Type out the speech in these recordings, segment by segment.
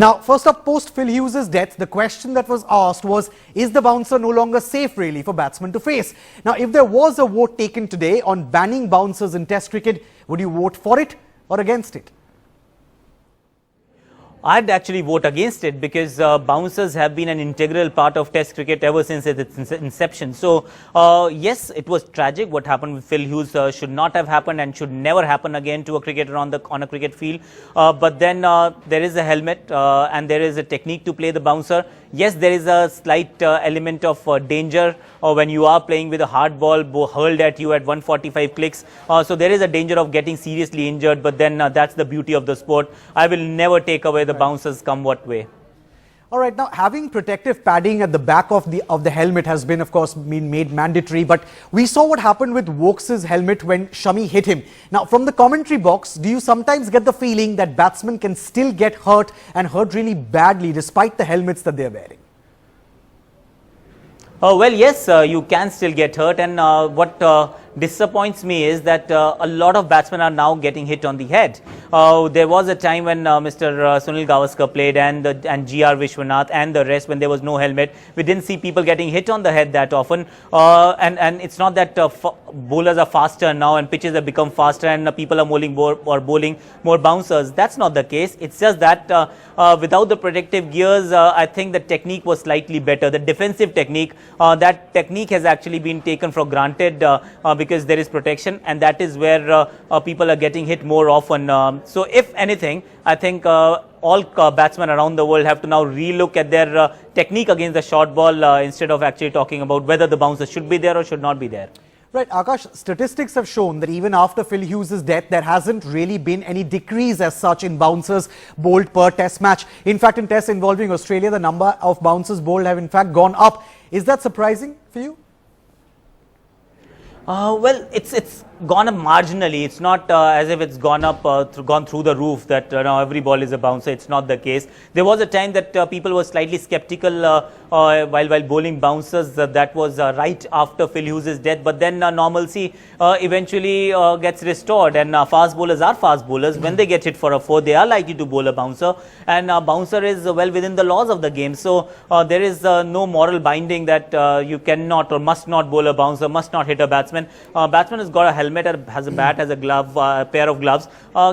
Now, first up, post Phil Hughes' death, the question that was asked was, is the bouncer no longer safe really for batsmen to face? Now, if there was a vote taken today on banning bouncers in Test cricket, would you vote for it or against it? I'd actually vote against it because bouncers have been an integral part of Test cricket ever since its inception. So, yes, it was tragic. What happened with Phil Hughes should not have happened and should never happen again to a cricketer on a cricket field. But then there is a helmet and there is a technique to play the bouncer. Yes, there is a slight element of danger when you are playing with a hard ball hurled at you at 145 clicks. So there is a danger of getting seriously injured, but then that's the beauty of the sport. I will never take away the bouncers come what way. All right, now having protective padding at the back of the helmet has been, of course, been made mandatory. But we saw what happened with Wokes' helmet when Shami hit him. Now, from the commentary box, do you sometimes get the feeling that batsmen can still get hurt and hurt really badly despite the helmets that they're wearing? Well, yes, you can still get hurt, and what disappoints me is that a lot of batsmen are now getting hit on the head. There was a time when Mr. Sunil Gavaskar played and GR Vishwanath and the rest, when there was no helmet. We didn't see people getting hit on the head that often. And it's not that bowlers are faster now and pitches have become faster and people are bowling more bouncers. That's not the case. It's just that without the protective gears, I think the technique was slightly better. The defensive technique, that technique has actually been taken for granted because there is protection, and that is where people are getting hit more often. So if anything, I think all batsmen around the world have to now relook at their technique against the short ball instead of actually talking about whether the bouncer should be there or should not be there. Right, Aakash, statistics have shown that even after Phil Hughes' death, there hasn't really been any decrease as such in bouncers bowled per test match. In fact, in tests involving Australia, the number of bouncers bowled have in fact gone up. Is that surprising for you? Well, it's gone up marginally. It's not as if it's gone up, gone through the roof that now every ball is a bouncer. It's not the case. There was a time that people were slightly skeptical while bowling bouncers. That was right after Phil Hughes' death. But then normalcy eventually gets restored, and fast bowlers are fast bowlers. When they get hit for a four, they are likely to bowl a bouncer, and bouncer is well within the laws of the game. So there is no moral binding that you cannot or must not bowl a bouncer, must not hit a batsman. Batsman has got a helmet, has a bat, has a glove, a pair of gloves.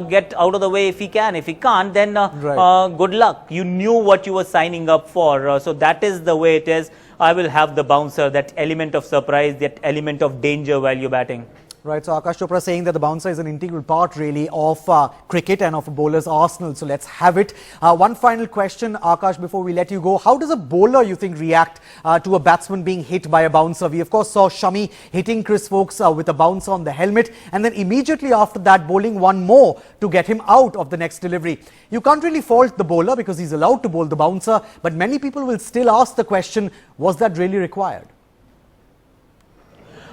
Get out of the way if he can. If he can't, then good luck. You knew what you were signing up for. So that is the way it is. I will have the bouncer, that element of surprise, that element of danger while you're batting. Right, so Aakash Chopra saying that the bouncer is an integral part really of cricket and of a bowler's arsenal. So let's have it. One final question, Aakash, before we let you go. How does a bowler, you think, react to a batsman being hit by a bouncer? We, of course, saw Shami hitting Chris Wokes with a bouncer on the helmet, and then immediately after that bowling one more to get him out of the next delivery. You can't really fault the bowler because he's allowed to bowl the bouncer, but many people will still ask the question, was that really required?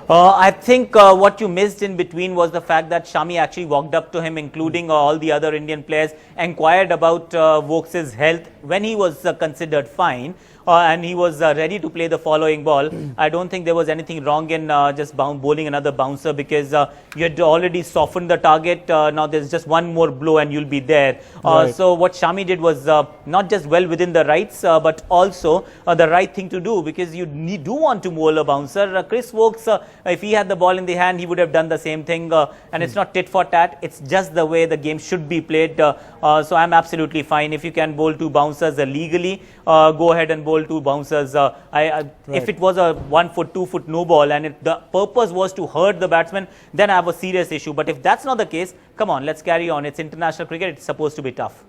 I think what you missed in between was the fact that Shami actually walked up to him, including all the other Indian players, inquired about Wokes' health when he was considered fine. And he was ready to play the following ball. I don't think there was anything wrong in just bowling another bouncer because you had already softened the target. Now there's just one more blow and you'll be there. Right. So what Shami did was not just well within the rights, but also the right thing to do, because you do want to bowl a bouncer. Chris Wokes, if he had the ball in the hand, he would have done the same thing. And it's not tit for tat. It's just the way the game should be played. So I'm absolutely fine. If you can bowl two bouncers legally, go ahead and bowl two bouncers. Right. If it was a 1 foot, 2 foot no ball and the purpose was to hurt the batsman, then I have a serious issue. But if that's not the case, come on, let's carry on. It's international cricket. It's supposed to be tough.